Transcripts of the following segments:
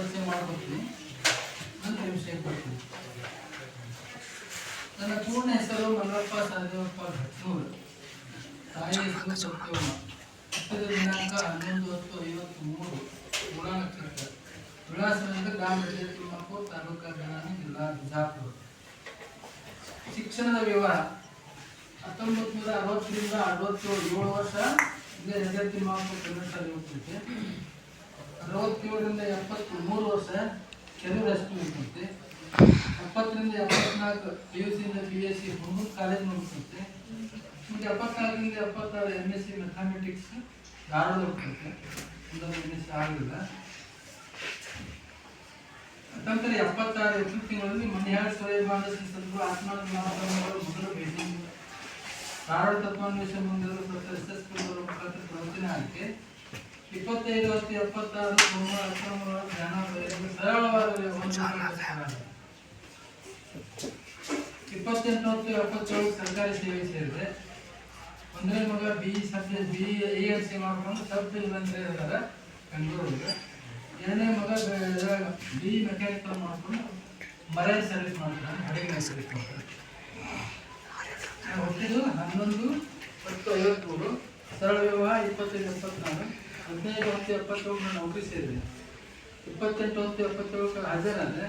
ಪರಿಚಯ ಮಾಡ್ಕೊತೀನಿ, ನಂತರ ವಿಷಯ ಕೊಡ್ತೀನಿ. ನನ್ನ ಪೂರ್ಣ ಹೆಸರು ಮಲ್ಲಪ್ಪ ಸಹದೇವಪ್ಪ ಭಟ್ನೂರು. ತಾಯಿ ಹೆಸರು ಸತ್ಯವ್ವ. ಹುಟ್ಟಿದ ದಿನಾಂಕ 11/10/53, ಮೂಲ ನಕ್ಷತ್ರ. ವಿಳಾಸದಿಂದ ಗ್ರಾಮ ತಿಮ್ಮಾಪುರ, ತಾಲೂಕಾ ಗಣಾನಿ, ಜಿಲ್ಲಾ ಬಿಜಾಪುರ. ಶಿಕ್ಷಣದ ವಿವರ: 1960ರಿಂದ 67, 7 ವರ್ಷ ಇಲ್ಲೇ ರಜೆ ತಿಮ್ಮಾಪುರ ಕನ್ನಡ ಶಾಲೆ ಹೋಗ್ತೈತೆ. 67ರಿಂದ 73 ವರ್ಷ ಕೆಲವು ರಸ್ತೆ ಹೋಗ್ತೈತೆ. 70ರಿಂದ 74 PUC ಇಂದ BSc ಹುಣಸೂರು ಕಾಲೇಜ್ ಮುಗಿಸುತ್ತೆ. ಮುಂದೆ 74ರಿಂದ 76 MSc ಮ್ಯಾಥಮೆಟಿಕ್ಸ್ ಧಾರವಾಡ ಹೋಗ್ತೈತೆ. ಮುಂದೆ MSc ಆಗಲಿಲ್ಲ. ನಂತರ 76 ಏಪ್ರಿಲ್ ತಿಂಗಳಲ್ಲಿ ಮನೆಯಾಳ ಸೂರ್ಯಭಾನ ಸಂಸದರು ಆತ್ಮಾನಂದಗಳು ಮೊದಲು ಭೇಟಿ. ಧಾರವಾಡ ತತ್ವಾನ್ವೇಷಣೆ ಮುಂದಿರುವ SS ಅವರ ಮುಖಾಂತರ ಪ್ರವಚನ ಆಯ್ಕೆ. 25/10/76 ಸೋಮವಾರ ಜ್ಞಾನ ಸರಳವಾದ 28/10/77 ಸರ್ಕಾರಿ ಸೇವೆ ಸೇರಿದೆ. ಒಂದನೇ ಮಗ BE ಮಾಡ್ಕೊಂಡು ಸಬ್ ಇದ್ದಾರೆ ಬೆಂಗಳೂರಿಗೆ. ಎರಡನೇ ಮಗ BE ಮೆಕ್ಯಾನಿಕಲ್ ಮಾಡ್ಕೊಂಡು ಮರೈನ್ ಸರ್ವಿಸ್ ಮಾಡ್ತಾರೆ, ಹಡಗಿನ ಸರ್ವಿಸ್ ಮಾಡ್ತಾರೆ. ಹುಟ್ಟಿದ್ದು 11/10/53, ಸರಳ ವಿವಾಹ 25/74, 15/10/77 ನೌಕರಿ ಸೇರಿದೆ. 28/10/77 ಹಾಜರಾದೆ.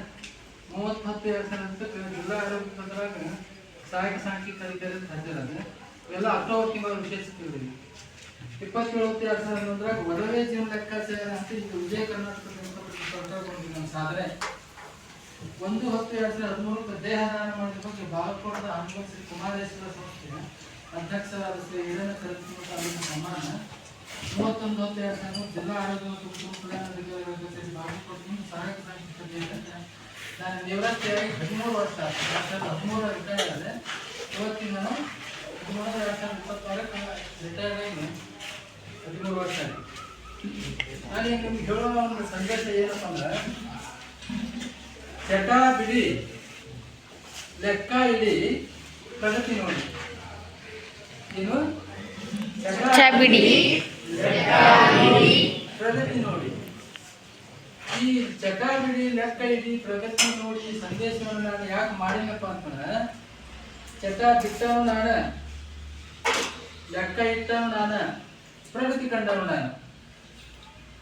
30/10/2000 ಜಿಲ್ಲಾ ಆರೋಗ್ಯ ಕೇಂದ್ರಾಗ ಸಹಾಯಕ ಸಾಂಖ್ಯಿಕ ಅಧಿಕಾರಿ ಹಾಜರಾದೆ. ಇವೆಲ್ಲ ಅಕ್ಟೋಬರ್ ತಿಂಗಳ ವಿಶೇಷ ತಿಳಿದಿದೆ. 27/10/2011 ಒಡವೆ ಜೀವನ ಲೆಕ್ಕಾಚಾರ ಅಂತ ವಿಜಯ ಕರ್ನಾಟಕ ನನ್ನ ಸಾಧನೆ. 1/10/2013 ದೇಹದಾನ ಮಾಡಿದ ಬಗ್ಗೆ ಬಾಗಲಕೋಟದ ಹನುಮ ಶ್ರೀ ಕುಮಾರೇಶ್ವರ ಸಂಸ್ಥೆಯ ಅಧ್ಯಕ್ಷರಾದ ಶ್ರೀ ಹಿರಣ್ಯ ಕರತ್ನ ಸನ್ಮಾನ. 31/10/2013 ಜಿಲ್ಲಾ ಆರೋಗ್ಯ ಮತ್ತು ಕುಟುಂಬ ಕಲ್ಯಾಣಾಧಿಕಾರಿಗಳ ಜೊತೆ ಬಾಗಲಕೋಟೆ ಸಹಾಯಕ ಸಾಂಖ್ಯಿಕ. ನಾನು ನಿವೃತ್ತಿಯಾಗಿ 13 ವರ್ಷ ಆಯ್ತು. 2013 ರಿಟೈರ್ಡ್ ಆದೆ. ಇವತ್ತಿನ ನಾನು 13/2026 ರಿಟೈರ್ಡ್ ಆಗಿ 13 ವರ್ಷ ಆಗಿದೆ. ನಾನು ನಿಮ್ಗೆ ಹೇಳೋ ಒಂದು ಸಂದೇಶ ಏನಪ್ಪ ಅಂದ್ರೆ, ಚಟ ಬಿಡಿ, ಲೆಕ್ಕ ಇಡಿ, ಪ್ರಗತಿ ನೋಡಿ. ಏನು? ಚಟ ಬಿಡಿ, ಪ್ರಗತಿ ನೋಡಿ. ಈ ಚಟ ಬಿಡಿ, ಲೆಕ್ಕ ಇಡಿ, ಪ್ರಗತಿ ನೋಡಿ ಸಂದೇಶವನ್ನು ನಾನು ಯಾಕೆ ಮಾಡಿನಪ್ಪ ಅಂತಂದ್ರೆ, ಚಟ ಬಿಟ್ಟವನು ನಾನು, ಲೆಕ್ಕ ಇಟ್ಟವನು ನಾನು, ಪ್ರಗತಿ ಕಂಡವನು ನಾನು.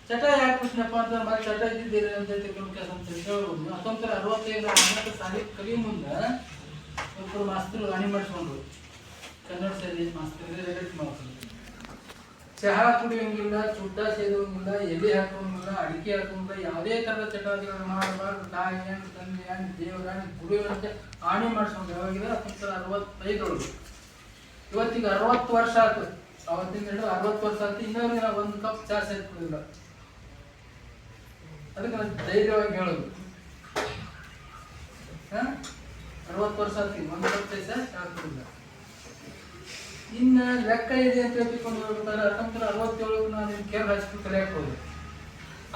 ಚಟ ಯಾಕೆ ಬಿಟ್ಟನಪ್ಪ ಅಂತ ಮತ್ತೆ ಚಟ ಇದ್ದಿದ್ದೀರಿ ಅಂತ ಕೆಲಸ ಅಂತ ಹೇಳ್ಬೋದು. 1965 ಸಾಲಿಗೆ ಕಲಿಯ ಮುಂದೆ ಒಬ್ಬರು ಮಾಸ್ತರು ಅಣಿ ಮಾಡಿಸ್ಕೊಂಡ್ರು. ಕನ್ನಡ ಶಾಲೆ ಮಾಸ್ತರಿಗೆ ರೆಡಿ ಮಾಡ್ಕೊಂಡು ಚಹಾ ಕುಡಿಯೋಂಗಿಲ್ಲ, ಚುಟ್ಟ ಸೇದುವಂಗಿಲ್ಲ, ಎಲೆ ಹಾಕೋಂಗಿಲ್ಲ, ಅಡಿಕೆ ಹಾಕೋಂಗಿಲ್ಲ, ಯಾವುದೇ ಥರದ ಚಟುವಟಿಕೆಗಳನ್ನು ಮಾಡಬಾರ್ದು. ತಾಯಿ ಏನು, ತಂದೆ ಏನು, ದೇವರಾಣಿ ಕುಡಿಯೋಂತೆ ಆಣಿ ಮಾಡಿಸ್ಕೊಂಡು ಯಾವಾಗಿದ್ರೆ 1965. ಇವತ್ತಿಗೆ 60 ವರ್ಷ ಆಯ್ತು. ಅವತ್ತಿನ ಹಿಡಿದು 60 ವರ್ಷ ಆಯ್ತು. ಇನ್ನೊಂದು ನಾವು 1 ಕಪ್ ಚಹಾ ಸೇರ್ಕೊಳ್ಳಿಲ್ಲ. ಅದಕ್ಕೆ ನಾನು ಧೈರ್ಯವಾಗಿ ಹೇಳೋದು, 60 ವರ್ಷ ಆಯ್ತು 1 ಕಪ್ ಚಹಾ ಕುಡಿಲ್ಲ. ಇನ್ನು ಲೆಕ್ಕ ಇದೆ ಅಂತ ಹೇಳ್ಕೊಂಡು ಹೋಗ್ಬಿಟ್ಟಾರೆ. 1967 ನಾನು ಕೇರಳ ಹೈಸ್ಕೂಲ್ ಕಲಿಯಕ್ಕೆ ಹೋದೆ.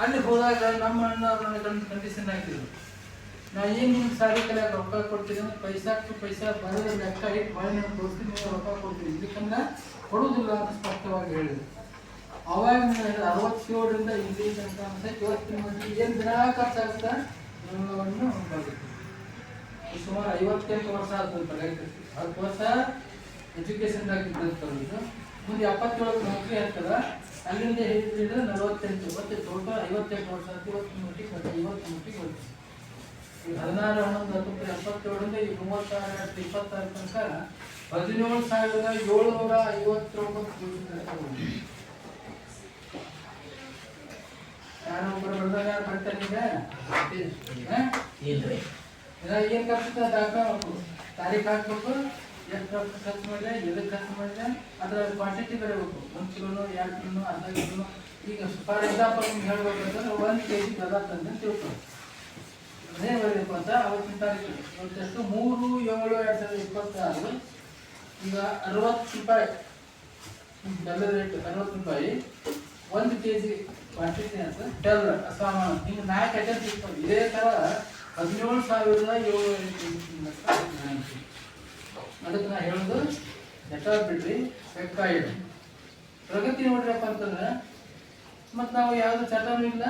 ಅಲ್ಲಿ ಹೋದಾಗ ನಮ್ಮ ಅಣ್ಣ ಅವ್ರು ನನಗೆ ಕಂಡೀಷನ್ ಹಾಕಿದ್ರು, ನಾ ಏನು ನಿಮ್ಗೆ ಸಾರಿ ಕಲಿಯಕ್ಕೆ ರೊಕ್ಕ ಕೊಡ್ತೀನಿ ಅಂದ್ರೆ ಪೈಸಾ ಟು ಪೈಸಾ ಬರೋದು ಲೆಕ್ಕ ಇಟ್ಟು ಮಾಡಿ ನಾನು ತೋರಿಸ್ತೀನಿ, ನೀವು ರೊಕ್ಕ ಕೊಡ್ತೀನಿ, ಇದಕ್ಕಂದ್ರೆ ಕೊಡುವುದಿಲ್ಲ ಅಂತ ಸ್ಪಷ್ಟವಾಗಿ ಹೇಳಿದ್ರು. ಅವಾಗ 67ರಿಂದ ಇಲ್ಲಿ ತನಕ ಅಂತ ಇವತ್ತಿನ ಮಟ್ಟಿಗೆ ಏನು ದಿನ ಖರ್ಚಾಗುತ್ತೆ ಎಲ್ಲವನ್ನು ಬಾಗುತ್ತೆ. ಸುಮಾರು 58 ವರ್ಷ ಆದಂತ ರೈತರು 10 ವರ್ಷ ಎಜುಕೇಶನ್ದಾಗಿ ಬೆಳೆದು ಮುಂದೆ 77 ನೌಕರಿ ಆಗ್ತದ. ಅಲ್ಲಿಂದ ಹೇಳಿದ್ರೆ 48 ಮತ್ತೆ ಟೋಟಲ್ 58 ವರ್ಷ ಆಯ್ತು. ಇವತ್ತಿನ ಮಟ್ಟಿಗೆ 50 ಮಟ್ಟಿಗೆ ಹೋಗ್ತದೆ. 16/11/1977ರಿಂದ ಈ 36/26 ತನಕ 17,759 ಯಾರೊಬ್ಬರು ಬರ್ದಾಗ ಯಾರು ಬರ್ತಾರೆ ಈಗ ಏನು ಖರ್ಚು ದಾಖಲೆ ತಾರೀಖು ಹಾಕ್ಬೇಕು, ಎಷ್ಟು ರೊಕ್ಕ ಖರ್ಚು ಮಾಡಿದೆ, ಎದಕ್ಕೆ ಖರ್ಚು ಮಾಡಿದೆ, ಅದರ ಕ್ವಾಂಟಿಟಿ ಬರಬೇಕು. 1 ಕಿಲೋನು, 2 ಕಿಲೋನು, ಅರ್ಧ ಕಿಲೋನು. ಈಗ ಫಾರ್ ಎಕ್ಸಾಂಪಲ್ ನಿಮ್ಗೆ ಹೇಳ್ಬೇಕಂತಂದ್ರೆ 1 kg ಪದಾರ್ಥ ಅಂತ ತಿಳ್ಕೊಂಡು ಅದೇ ಬರಬೇಕು ಅಂತ ಅವತ್ತಿನ ತಾರೀಕು. ಇವತ್ತೆಷ್ಟು 3/7/2026. ಈಗ 60 ರೂಪಾಯಿ ಬೆಲ್ಲದ ರೇಟ್, 60 ರೂಪಾಯಿ 1 kg ಕ್ವಾಂಟಿಟಿ ಅಂತ ಬೆಲ್ಲ ಸಾಮಾನು. ಹಿಂಗೆ 4 ಐಟಮ್ ಸಿಗ್ತವೆ. ಇದೇ ಥರ 17,759. ಅದಕ್ಕೆ ನಾ ಹೇಳೋದು ಚಟ ಬಿಡ್ರಿ, ಲೆಕ್ಕ ಇಡ್ರಿ, ಪ್ರಗತಿ ನೋಡ್ರಪ್ಪ ಅಂತಂದ್ರೆ. ಮತ್ತು ನಾವು ಯಾವುದು ಚಟನೂ ಇಲ್ಲ,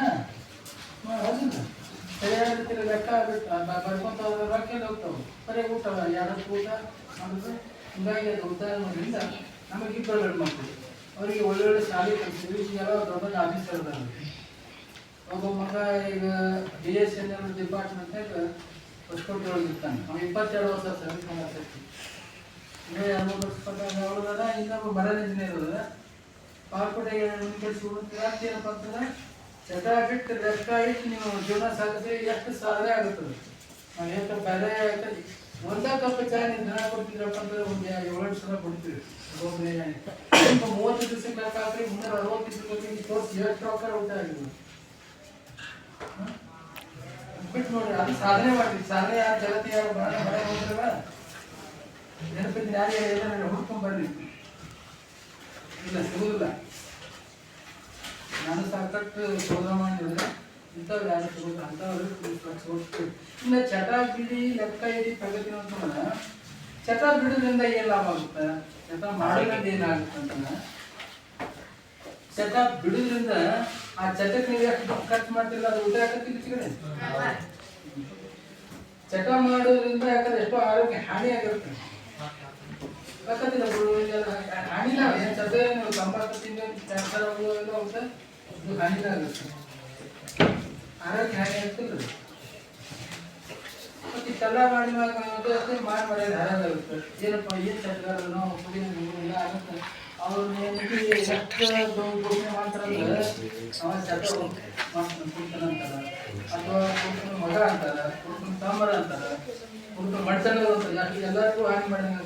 ಹೌದಿಲ್ಲ. ಸರಿಯಾದ ರೀತಿಯಲ್ಲಿ ಲೆಕ್ಕ ಬರ್ಕೊಂತ ಹೋದ್ರೆ ರೊಕ್ಕ ಹೋಗ್ತಾವೆ ಬರೀ ಊಟ ಎರಡು ಊಟ ಮಾಡಿದ್ರೆ ಹಿಂಗಾಗಿ ಅದು ಉದಾಹರಣೆಯಿಂದ ನಮಗೆ ಇಬ್ಬರು ಗಂಡು ಮಕ್ಕಳು ಅವರಿಗೆ ಒಳ್ಳೊಳ್ಳೆ ಶಾಲೆ ಕಲಿಸ್ತೀವಿ ಈಗೆಲ್ಲ ದೊಡ್ಡ ಆಫೀಸರ್ ಇದ್ದಾರೆ. ಒಬ್ಬ ಮಗ ಈಗ BSNL ಡಿಪಾರ್ಟ್ಮೆಂಟ್ನಾಗ ಹೊಸಕೋಟೆ ಒಳಗಿರ್ತಾನೆ. ಅವ್ನು 22 ವರ್ಷ ಸರ್ವಿಸ್ ಮಾಡಾಕತ್ತಿ. ಇನ್ನೂ 2-3 ವರ್ಷ ಅವಳದ. ಇನ್ನೊಬ್ಬ ಮರನ್ ಇಂಜಿನಿಯರ್ ಅದ ಪಾಲ್ಕೋಟೆಗೆ ಕೆಲಸ ಏನಪ್ಪ ಅಂತಂದ್ರೆ ಚಟ ಬಿಟ್ಟು ಲೆಕ್ಕ ಇಟ್ಟು ನೀವು ಜೀವನ ಸಾಗಿಸಿ ಎಷ್ಟು ಸಾಧನೆ ಆಗುತ್ತದೆ. ನಾವು ಎಷ್ಟು ಬೇರೆ ಆಗ್ತದೆ. ಒಂದೇ ಕಪ್ ಚಾ ನೀವು ದಿನ ಕೊಡ್ತಿದ್ರಪ್ಪ ಅಂದ್ರೆ ಒಂದು 7 ಸಲ ಕೊಡ್ತೀವಿ. 30 ದಿವಸಕ್ಕೆ ಲೆಕ್ಕ ಹಾಕ್ರಿ 360 ದಿವಸಕ್ಕೆ ತೋರಿಸಿ ಎಷ್ಟು ರೊಕ್ಕ ಊಟ ಆಗಿದೆ ಬಿಟ್ಟು ನೋಡ್ರಿ. ಅದು ಸಾಧನೆ ಮಾಡ್ರಿ. ಸಾಧನೆ ಯಾರು ಜಗತ್ತಿಗೆ ಯಾರು ಬಹಳ ಬರ ಹೋಗ್ರಲ್ಲ ನೆನಪಿದ್ದು ಯಾರು ಹುಡ್ಕೊಂಡ್ ಬರ್ರಿ. ಇಲ್ಲ ಸಿಗುದಿಲ್ಲ. ನಾನು ಸಾಕಷ್ಟು ಶೋಧ ಮಾಡಿದ್ರೆ ಇಂಥವ್ರು ಯಾರು ಸಿಗೋದು ಅಂಥವ್ರು. ಇನ್ನು ಚಟ ಬಿಡಿ ಲೆಕ್ಕ ಇಡಿ ಪ್ರಗತಿ ಅಂತಂದ್ರೆ ಚಟ ಬಿಡೋದ್ರಿಂದ ಏನು ಲಾಭ ಆಗುತ್ತೆ, ಚಟ ಮಾಡೋದ್ರಿಂದ ಏನಾಗುತ್ತೆ ಅಂತಂದ್ರೆ ಚಟ ಬಿಡೋದ್ರಿಂದ ಆ ಚಟಕ್ಕೆ ನೀವು ಎಷ್ಟು ಖರ್ಚು ಮಾಡ್ತಿಲ್ಲ ಅದು ಊಟ ಯಾಕತ್ತಿಲ್ಲ. ಚಟ ಮಾಡೋದ್ರಿಂದ ಯಾಕಂದ್ರೆ ಎಷ್ಟೋ ಆರೋಗ್ಯ ಹಾನಿ ಆಗಿರುತ್ತೆ. ಯಾಕಂತಿಲ್ಲ ಹಾನಿಲ್ಲ ಏನು ಚಟ ನೀವು ತಂಬಾಕು ತಿಂದು ಕ್ಯಾನ್ಸರ್ ಆಗೋದೆಲ್ಲ ಹೋಗುತ್ತೆ. ಇದು ಹಾನಿಲ್ಲ ಆಗುತ್ತೆ, ಆರೋಗ್ಯ ಹಾನಿ ಆಗ್ತಿಲ್ಲ. ಮತ್ತೆ ಇಷ್ಟೆಲ್ಲ ಮಾಡಿ ಮಾಡಿ ಹಾಳಾಗುತ್ತೆ. ಏನಪ್ಪ ಏನು ಚಟಗಾರನೋ ಕುಡಿಯೋ ಇಲ್ಲ ಆಗುತ್ತೆ. ಅವ್ರು ಘೋಷಣೆ ಮಾಡ್ತಾರಂದ್ರೆ ಅವ ಚಟ ಕುಡ್ತಾನ ಅಂತಾರ, ಅಥವಾ ಕುಡ್ತನ ಮಗ ಅಂತಾರ, ಕುಡ್ತನ ತಾಮರ ಅಂತಾರ, ಕುಡ್ತ ಮಡ್ತನ ಅಂತಾರೆ. ಎಲ್ಲರಿಗೂ ಹಾನಿ ಮಾಡಿದಂಗೆ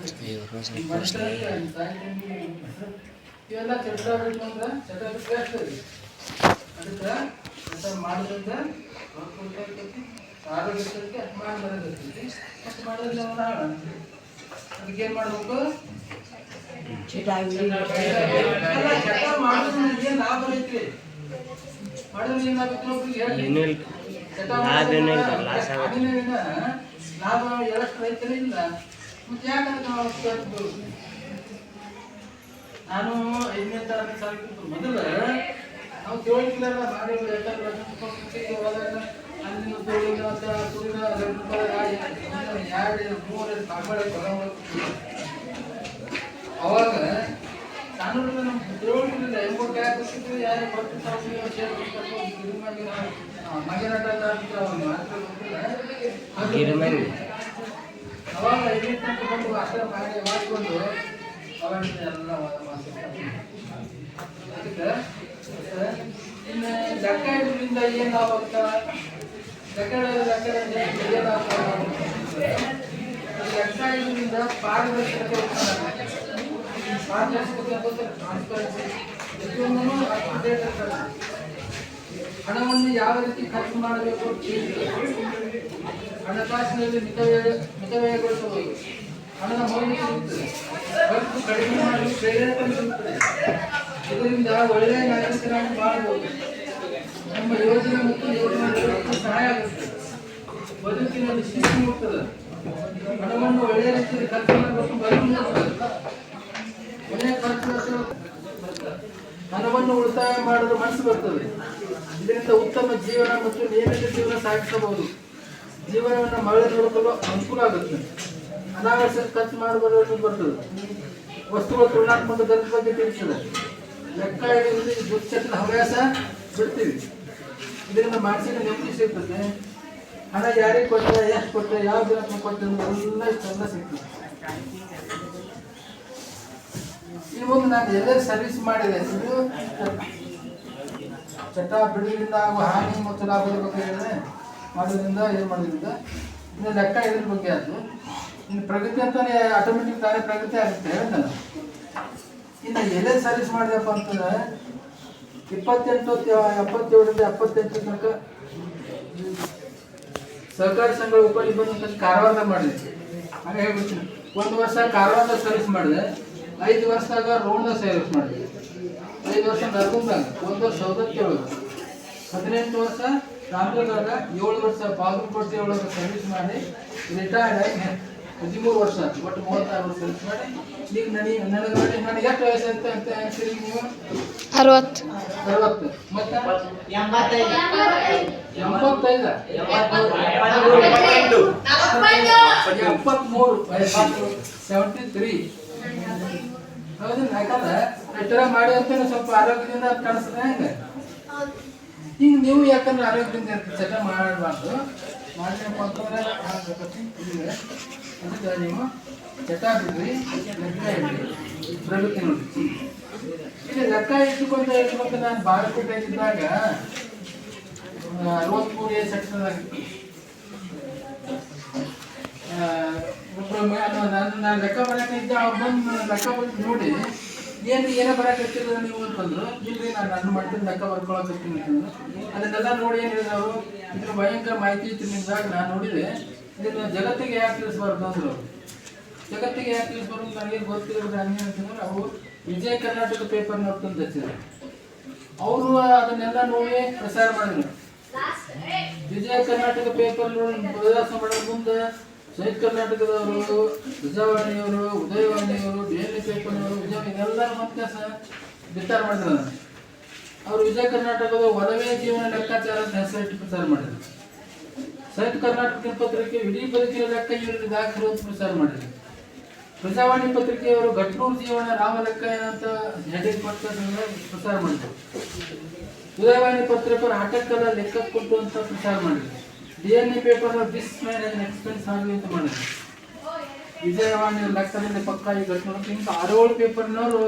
ಇವೆಲ್ಲ ಚಟ ಬಿಟ್ಟು ಅಂದ್ರೆ ಚಟ ಬಿಟ್ಟು ಆಗ್ತದೆ. ಅದಕ್ಕೆ ಚಟ ಮಾಡೋದ್ರಿಂದ ಆರೋಗ್ಯಕ್ಕೆ ಅಷ್ಟು ಮಾಡಿ ಬರೋದಿರ್ತೈತಿ. ಅಷ್ಟು ಮಾಡೋದ್ರಿಂದ ಅವನ ಹಾಳ. ಅದಕ್ಕೆ ಏನು ಮಾಡ್ಬೇಕು? ಚಟ ಮಾಡೋದ್ರಿಂದ ಏನು ಲಾಭ ಐತಿ? ಮಾಡೋದ್ರಿಂದ ಏನಾಗುತ್ತೆ ನೋಡ್ರಿ. ಚಟ ಲಾಭ ಎಷ್ಟು ರೈತರೇ ಇಲ್ಲ. ಮತ್ತೆ ಯಾಕಂದ್ರೆ ನಾವು ನಾನು 5ನೇ ತರಗತಿ ಸಾಲಿಗಿಂತ ಮೊದಲು ನಾವು ತಿಳುವಳಿಕೆಲ್ಲ ಮಾಡಿ ಹೋದಾಗ ಅಲ್ಲಿನ ತೋಳಿನ ತುಳಿನ 2-3 ಕಾಂಬಳೆ ಅವಾಗ ನಾನು ನಮ್ಮ ತಿಳುವಳಿಕೆಲ್ಲ ಎಂಬತ್ತು ಯಾಕೆ ಯಾರು ಕೊಟ್ಟು ಮಗನಾಟ ಅವಾಗ 5ನೇ ತನಕ ಬಂದು ಅಷ್ಟ ಮಾಡಿ ಮಾಡಿಕೊಂಡು ಅವಾಗ ಎಲ್ಲ ಅದಕ್ಕೆ ಇನ್ನು ಲೆಕ್ಕ ಇಡೋದ್ರಿಂದ ಏನು ಲಾಭ ಆಗ್ತಾ? ಲೆಕ್ಕ ಇಡೋದ್ರಿಂದ ಪಾರದರ್ಶಕತೆ ಟ್ರಾನ್ಸ್ಪರೆನ್ಸಿ ಪ್ರತಿಯೊಂದೂ ಅಪ್ಡೇಟ್ ಇರ್ತದೆ. ಹಣವನ್ನು ಯಾವ ರೀತಿ ಖರ್ಚು ಮಾಡಬೇಕು, ಹಣಕಾಸಿನಲ್ಲಿ ಮಿತವ್ಯಯಗೊಳಿಸಬಹುದು, ಹಣದ ಮೌಲ್ಯ ಸಿಗುತ್ತದೆ, ಖರ್ಚು ಕಡಿಮೆ ಮಾಡಲು ಪ್ರೇರೇಪಣೆ ಸಿಗುತ್ತದೆ. ಇದರಿಂದ ಒಳ್ಳೆಯ ನಾಗರಿಕರಾಗಿ ಮಾಡಬಹುದು. ನಮ್ಮ ಯೋಜನೆ ಮತ್ತು ಯೋಜನೆ ಸಹಾಯ ಆಗುತ್ತೆ. ಬದುಕಿನಲ್ಲಿ ಶಿಸ್ತು ಮುಟ್ಟುತ್ತದೆ. ಹಣವನ್ನು ಒಳ್ಳೆಯ ರೀತಿಯಲ್ಲಿ ಖರ್ಚು ಮಾಡಬೇಕು. ಒಳ್ಳೆಯ ಖರ್ಚು ಹಣವನ್ನು ಉಳಿತಾಯ ಮಾಡಲು ಮನಸ್ಸು ಬರ್ತದೆ. ಇದರಿಂದ ಉತ್ತಮ ಜೀವನ ಮತ್ತು ನಿಯಮಿತ ಜೀವನ ಸಾಗಿಸಬಹುದು. ಜೀವನವನ್ನು ಮಳೆ ನೋಡಲು ಅನುಕೂಲ ಆಗುತ್ತೆ. ಅನಾವಶ್ಯಕ ಖರ್ಚು ಮಾಡಬಾರದು ಬರ್ತದೆ. ವಸ್ತುಗಳ ತುಲನಾತ್ಮಕ ದರದ ಬಗ್ಗೆ ತಿಳಿಸ್ತದೆ. ಲೆಕ್ಕ ಹಿಡಿಯುವುದು ದುಶ್ಚಟದ ಹವ್ಯಾಸ ಬಿಡ್ತೀವಿ. ಇದರಿಂದ ಮಾನಸಿಕ ನೆಮ್ಮದಿ ಸಿಗ್ತದೆ. ಹಣ ಯಾರಿಗೆ ಕೊಟ್ಟರೆ, ಎಷ್ಟು ಕೊಟ್ಟರೆ, ಯಾವ ದಿನಕ್ಕೆ ಕೊಟ್ಟರೆ ಎಲ್ಲ ಇಷ್ಟೆಲ್ಲ ಸಿಗ್ತದೆ. ಇನ್ನು ಮುಂದೆ ನಾನು ಎಲ್ಲರೂ ಸರ್ವಿಸ್ ಮಾಡಿದೆ. ಇದು ಚಟ ಬಿಡುವುದರಿಂದ ಆಗುವ ಹಾನಿ ಮತ್ತು ಲಾಭದ ಬಗ್ಗೆ ಹೇಳಿದ್ರೆ ಮಾಡೋದ್ರಿಂದ ಏನು ಮಾಡೋದ್ರಿಂದ ಇನ್ನು ಲೆಕ್ಕ ಇದ್ರ ಬಗ್ಗೆ ಅದು ಇನ್ನು ಪ್ರಗತಿ ಅಂತಾನೆ ಆಟೋಮೆಟಿಕ್ ತಾನೇ ಪ್ರಗತಿ ಆಗುತ್ತೆ ಹೇಳ್ತಾನೆ. ಇನ್ನು ಎಲ್ಲೇ ಸರ್ವಿಸ್ ಮಾಡಿದಪ್ಪ ಅಂತಂದ್ರೆ 77ರಿಂದ 78 ತನಕ ಸಹಕಾರಿ ಸಂಘ ಉಪ ನಿಬಂಧಕ ಕಾರವಾರ ಮಾಡಿದೆ. ಹಾಗೆ ಹೇಳ್ಬಿಡ್ತೀನಿ. 1 ವರ್ಷ ಕಾರವಾರ ಸರ್ವಿಸ್ ಮಾಡಿದೆ. 5 ವರ್ಷದಾಗ ರೋಡ್ದಾಗ ಸರ್ವಿಸ್ ಮಾಡಿದೆ. 5 ವರ್ಷ ನರಗುಂದಾಗ, 1 ವರ್ಷ ಸೌದತ್ತಿ ಒಳಗೆ, 18 ವರ್ಷ ರಾಮದುರ್ಗದಾಗ, 7 ವರ್ಷ ಬಾಗಲಕೋಟೆ ಒಳಗೆ ಸರ್ವಿಸ್ ಮಾಡಿ ರಿಟೈರ್ಡ್ ಆಗಿ 13 ವರ್ಷ ಆಯ್ತು. ಒಟ್ಟು 36 ವರ್ಷ ಕೆಲಸ ಮಾಡಿ ಈಗ ನನಗೆ ಎಷ್ಟು ವಯಸ್ಸು ಅಂತ ಹೇಳ್ತೀರಿ ನೀವು? 60. ಮತ್ತೆ 85. 73 ವಯಸ್ಸು 73. ಹೌದಾ? ಯಾಕಂದ್ರೆ ಎಷ್ಟರ ಮಾಡಿ ಅಂತ ಸ್ವಲ್ಪ ಆರೋಗ್ಯದಿಂದ ಕಾಣಿಸ್ತದೆ ಹೆಂಗೆ ಈಗ ನೀವು ಯಾಕಂದ್ರೆ ಆರೋಗ್ಯದಿಂದ ಚಟ ಮಾಡಬಾರ್ದು. ಮಾಡಿದಪ್ಪ ಅಂತಂದ್ರೆ ಅದಕ್ಕೆ ನೀವು ಚಟ ಬಿಡ್ರಿ, ಲೆಕ್ಕ ಇಡ್ರಿ, ಪ್ರಗತಿ ನೋಡಿ. ಈಗ ಲೆಕ್ಕ ಇಟ್ಕೊಂತ ನಾನು ಬಾಗಲಕೋಟೆಗಿದ್ದಾಗ 63 ಏಜ್ ಸೆಕ್ಷನ್ದಾಗಿತ್ತು. ನಾನು ಲೆಕ್ಕ ಬರಕಿದ್ದ ಅವ್ರು ಬಂದು ಲೆಕ್ಕ ಬಂದು ನೋಡಿ ಏನೋ ಬರಕತ್ತಿಲ್ಲ ನೀವು ಅಂತಂದ್ರು. ಇಲ್ರಿ ನಾನು ನನ್ನ ಮಾಡ್ತೀನಿ ಲೆಕ್ಕ ಬರ್ಕೊಳಕತ್ತೀನಿ ಅಂತಂದ್ರು. ಅದನ್ನೆಲ್ಲ ನೋಡಿ ಏನು ಹೇಳಿದ್ರು ಅವರು, ಇದ್ರ ಭಯಂಕರ ಮಾಹಿತಿ ಇತ್ತು ನಿಮ್ದಾಗ ನಾನು ನೋಡಿದೆ, ಇದನ್ನು ಜಗತ್ತಿಗೆ ಯಾಕೆ ತಿಳಿಸ್ಬಾರ್ದು ಅಂದ್ರು. ಜಗತ್ತಿಗೆ ಯಾಕೆ ತಿಳಿಸ್ಬಾರ್ದು ನನಗೇನು ಗೊತ್ತಿರೋದು ಹಂಗೆ ಅಂತಂದ್ರೆ ಅವರು ವಿಜಯ ಕರ್ನಾಟಕ ಪೇಪರ್ ನೋಡ್ತಂತ ಹಚ್ಚಿದ್ರು. ಅವರು ಅದನ್ನೆಲ್ಲ ನೋಡಿ ಪ್ರಸಾರ ಮಾಡಿದ್ರು. ವಿಜಯ ಕರ್ನಾಟಕ ಪೇಪರ್ ನೋಡಿ ಪ್ರವಾಸ ಮಾಡೋ ಮುಂದೆ ಸೈತ್ ಕರ್ನಾಟಕದವರು, ಪ್ರಜಾವಾಣಿಯವರು, ಉದಯವಾಣಿಯವರು, ಡೈಲಿ ಪೇಪರ್ನವರು, ಇದೆಲ್ಲರ ಮತ್ತೆ ವಿಸ್ತಾರ ಮಾಡಿದ್ರು. ಅವರು ವಿಜಯ ಕರ್ನಾಟಕದ ಒಲವೇ ಜೀವನ ಲೆಕ್ಕಾಚಾರ ಅಂತ ಹೆಸರಿಟ್ಟು ಪ್ರಚಾರ ಮಾಡಿದ್ರು. ಸೈತ್ ಕರ್ನಾಟಕ ಪತ್ರಿಕೆ ಇಡೀ ಬದುಕಿನ ಲೆಕ್ಕ ಇವರಿಗೆ ದಾಖಲು ಅಂತ ಪ್ರಚಾರ ಮಾಡಿದ್ರು. ಪ್ರಜಾವಾಣಿ ಪತ್ರಿಕೆಯವರು ಘಟ್ನೂರು ಜೀವನ ರಾಮ ಲೆಕ್ಕ ಏನಂತ ಹೆಡಿಂಗ್ ಪ್ರಚಾರ ಮಾಡಿದ್ರು. ಉದಯವಾಣಿ ಪತ್ರಿಕೆ ಆಟಕ್ಕಲ್ಲ ಲೆಕ್ಕ ಕೊಟ್ಟು ಅಂತ ಪ್ರಚಾರ ಮಾಡಿದ್ರು. DNA paper this man expense ಆಗಲಿ ಅಂತ ಮಾಡಿದ್ರು. ವಿಜಯವಾಣಿ ಲೆಕ್ಕದಲ್ಲಿ ಪಕ್ಕ ಈ ಘಟನೆ ಇಂಥ 6 ಪೇಪರ್ನವರು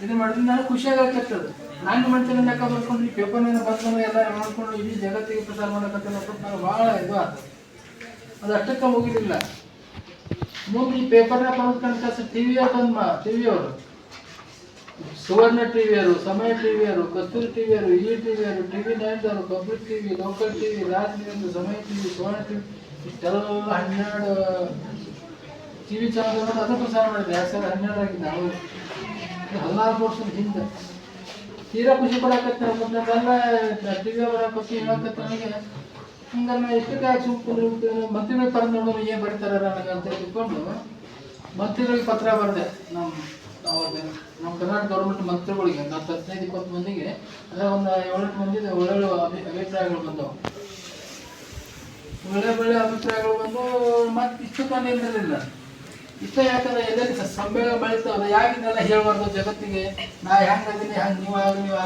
ಇದು ಮಾಡಿದ್ರೆ ನಾನು ಖುಷಿಯಾಗತ್ತದು. ನಾನು ಮಾಡ್ತೀನಿ ಲೆಕ್ಕ ಬರ್ಕೊಂಡು ಈ ಪೇಪರ್ನಿಂದ ಬರ್ಕೊಂಡು ಎಲ್ಲ ಮಾಡ್ಕೊಂಡು ಇಡೀ ಜಗತ್ತಿಗೆ ಪ್ರಚಾರ ಮಾಡಕತ್ತಲ್ಲ ನಾನು ಭಾಳ ಇದು ಆಯ್ತು. ಅದು ಅಷ್ಟಕ್ಕೆ ಮುಗಿಲಿಲ್ಲ. ಮುಂದೆ ಈ ಪೇಪರ್ನ ಬರೋದು ತನಕ ಟಿವಿಯವರು ಸುವರ್ಣ ಟಿವಿಯವರು, ಸಮಯ ಟಿವಿಯವರು, ಕಸ್ತೂರಿ ಟಿವಿಯವರು, ಟಿವಿಯವರು, TV9 public TV, local TV, Raj news, ಸಮಯ ಟಿವಿ, ಸುವರ್ಣ ಟಿವಿ, ಇಷ್ಟೆಲ್ಲ 12 ಟಿವಿ ಚಾನಲ್ಗಳನ್ನು ಅದು ಪ್ರಸಾರ ಮಾಡಿದೆ. 2012 ಆಗಿದ್ದ ಅವರು 14 ವರ್ಷದ ಹಿಂದೆ. ತೀರಾ ಖುಷಿ ಪಡಕತ್ತೆ. ಮೊದಲೆಲ್ಲ ಟಿವಿ ಬರಕತ್ತಿ ಹೇಳಕತ್ತ ನನಗೆ ಹಂಗನ್ನ ಎಷ್ಟಕ್ಕೆ ಯಾಕೆ ಸುಮ್ಮನೆ ಮಂತ್ರಿಗಳಿಗೆ ಪರ ನೋಡೋದು ಏನು ಬರೀತಾರ ನನಗೆ ಅಂತ ತಿಳ್ಕೊಂಡು ಮಂತ್ರಿಗಳಿಗೆ ಪತ್ರ ಬರೆದೆ. ನಮ್ಮ ಕರ್ನಾಟಕ ಗೌರ್ಮೆಂಟ್ ಮಂತ್ರಿಗಳಿಗೆ 15-20 ಮಂದಿಗೆ ಅದೇ ಒಂದು 7-8 ಮಂದಿ ಒಳ್ಳೊಳ್ಳೆ ಅಭಿಪ್ರಾಯಗಳು ಬಂದವು. ಒಳ್ಳೆ ಅಭಿಪ್ರಾಯಗಳು ಬಂದು ಮತ್ತೆ ಇಷ್ಟು ತಾನೇ ಇರಲಿಲ್ಲ. ಇಷ್ಟ ಯಾಕಂದ್ರೆ ಎಲ್ಲೆಲ್ಲಿ ಸಮ್ಮೇಳನ ಬೆಳೀತಾವಲ್ಲ ಯಾಕಿನ್ನೆಲ್ಲ ಹೇಳ್ಬಾರ್ದು ಜಗತ್ತಿಗೆ, ನಾ ಹೆಂಗದೀನಿ ಹಂಗೆ ನೀವು